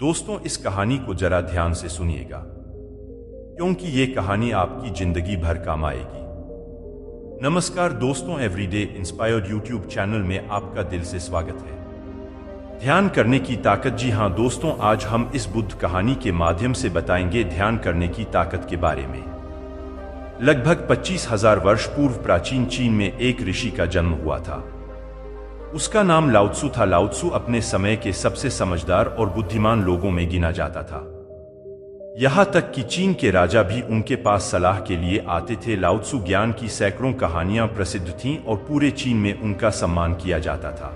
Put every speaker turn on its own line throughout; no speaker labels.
दोस्तों, इस कहानी को जरा ध्यान से सुनिएगा, क्योंकि ये कहानी आपकी जिंदगी भर काम आएगी। नमस्कार दोस्तों, एवरीडे इंस्पायर्ड यूट्यूब चैनल में आपका दिल से स्वागत है। ध्यान करने की ताकत। जी हाँ दोस्तों, आज हम इस बुद्ध कहानी के माध्यम से बताएंगे ध्यान करने की ताकत के बारे में। लगभग 25,000 वर्ष पूर्व प्राचीन चीन में एक ऋषि का जन्म हुआ था। उसका नाम लाओ त्सु था। लाओ त्सु अपने समय के सबसे समझदार और बुद्धिमान लोगों में गिना जाता था। यहां तक कि चीन के राजा भी उनके पास सलाह के लिए आते थे। लाओ त्सु ज्ञान की सैकड़ों कहानियां प्रसिद्ध थीं और पूरे चीन में उनका सम्मान किया जाता था।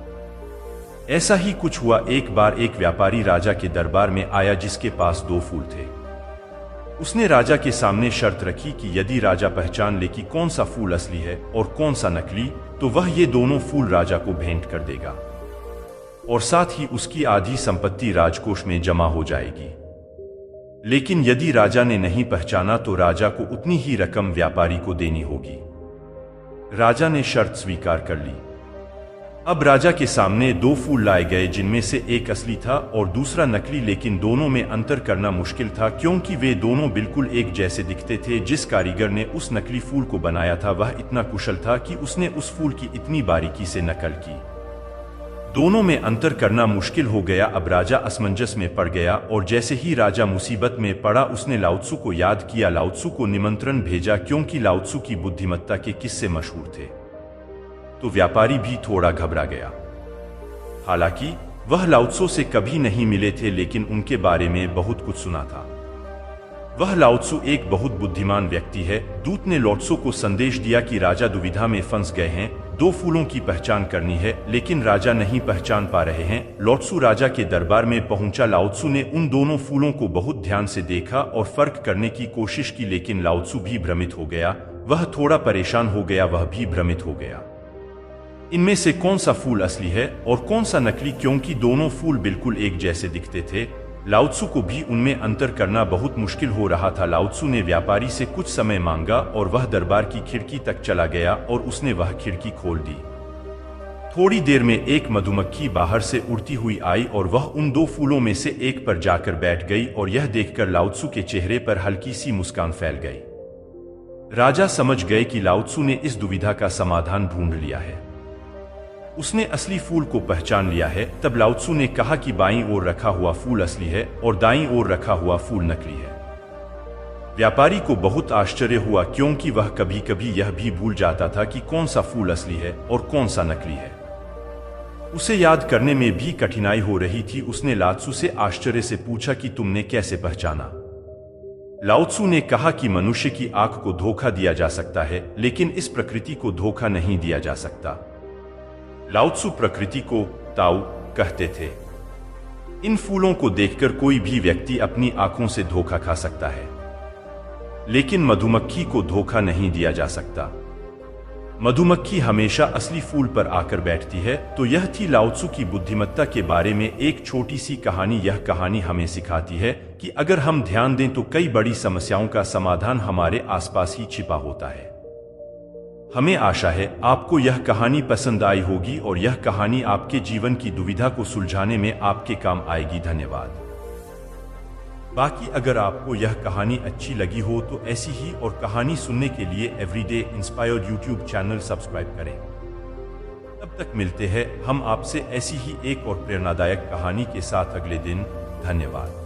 ऐसा ही कुछ हुआ। एक बार एक व्यापारी राजा के दरबार में आया जिसके पास 2 फूल थे। उसने राजा के सामने शर्त रखी कि यदि राजा पहचान ले कि कौन सा फूल असली है और कौन सा नकली, तो वह ये दोनों फूल राजा को भेंट कर देगा और साथ ही उसकी आधी संपत्ति राजकोष में जमा हो जाएगी। लेकिन यदि राजा ने नहीं पहचाना तो राजा को उतनी ही रकम व्यापारी को देनी होगी। राजा ने शर्त स्वीकार कर ली। अब राजा के सामने 2 फूल लाए गए, जिनमें से एक असली था और दूसरा नकली। लेकिन दोनों में अंतर करना मुश्किल था, क्योंकि वे दोनों बिल्कुल एक जैसे दिखते थे। जिस कारीगर ने उस नकली फूल को बनाया था वह इतना कुशल था कि उसने उस फूल की इतनी बारीकी से नकल की। दोनों में अंतर करना मुश्किल हो गया। अब राजा असमंजस में पड़ गया और जैसे ही राजा मुसीबत में पड़ा उसने लाओ त्सु को याद किया। लाओ त्सु को निमंत्रण भेजा, क्योंकि लाओ त्सु की बुद्धिमत्ता के किस्से मशहूर थे। तो व्यापारी भी थोड़ा घबरा गया। हालांकि वह लाओ त्सु से कभी नहीं मिले थे, लेकिन उनके बारे में बहुत कुछ सुना था। वह लाओ त्सु एक बहुत बुद्धिमान व्यक्ति है। दूत ने लाओ त्सु को संदेश दिया कि राजा दुविधा में फंस गए हैं, 2 फूलों की पहचान करनी है, लेकिन राजा नहीं पहचान पा रहे हैं। लाओ त्सु राजा के दरबार में पहुंचा। लाओ त्सु ने उन दोनों फूलों को बहुत ध्यान से देखा और फर्क करने की कोशिश की, लेकिन लाओ त्सु भी भ्रमित हो गया। वह थोड़ा परेशान हो गया, वह भी भ्रमित हो गया। इनमें से कौन सा फूल असली है और कौन सा नकली, क्योंकि दोनों फूल बिल्कुल एक जैसे दिखते थे। लाओ त्सु को भी उनमें अंतर करना बहुत मुश्किल हो रहा था। लाओ त्सु ने व्यापारी से कुछ समय मांगा और वह दरबार की खिड़की तक चला गया और उसने वह खिड़की खोल दी। थोड़ी देर में एक मधुमक्खी बाहर से उड़ती हुई आई और वह उन 2 फूलों में से एक पर जाकर बैठ गई और यह देखकर लाओ त्सु के चेहरे पर हल्की सी मुस्कान फैल गई। राजा समझ गए कि लाओ त्सु ने इस दुविधा का समाधान ढूंढ लिया है। उसने असली फूल को पहचान लिया है। तब लाओ त्सु ने कहा कि बाईं ओर रखा हुआ फूल असली है और दाईं ओर रखा हुआ फूल नकली है। व्यापारी को बहुत आश्चर्य हुआ, क्योंकि वह कभी कभी यह भी भूल जाता था कि कौन सा फूल असली है और कौन सा नकली है। उसे याद करने में भी कठिनाई हो रही थी। उसने लाओ त्सु से आश्चर्य से पूछा कि तुमने कैसे पहचाना। लाओ त्सु ने कहा कि मनुष्य की आंख को धोखा दिया जा सकता है, लेकिन इस प्रकृति को धोखा नहीं दिया जा सकता। लाओ त्सु प्रकृति को ताओ कहते थे। इन फूलों को देखकर कोई भी व्यक्ति अपनी आंखों से धोखा खा सकता है, लेकिन मधुमक्खी को धोखा नहीं दिया जा सकता। मधुमक्खी हमेशा असली फूल पर आकर बैठती है। तो यह थी लाओ त्सु की बुद्धिमत्ता के बारे में एक छोटी सी कहानी। यह कहानी हमें सिखाती है कि अगर हम ध्यान दें तो कई बड़ी समस्याओं का समाधान हमारे आसपास ही छिपा होता है। हमें आशा है आपको यह कहानी पसंद आई होगी और यह कहानी आपके जीवन की दुविधा को सुलझाने में आपके काम आएगी। धन्यवाद। बाकी अगर आपको यह कहानी अच्छी लगी हो तो ऐसी ही और कहानी सुनने के लिए everyday inspired YouTube channel subscribe करें। तब तक मिलते हैं हम आपसे ऐसी ही एक और प्रेरणादायक कहानी के साथ अगले दिन। धन्यवाद।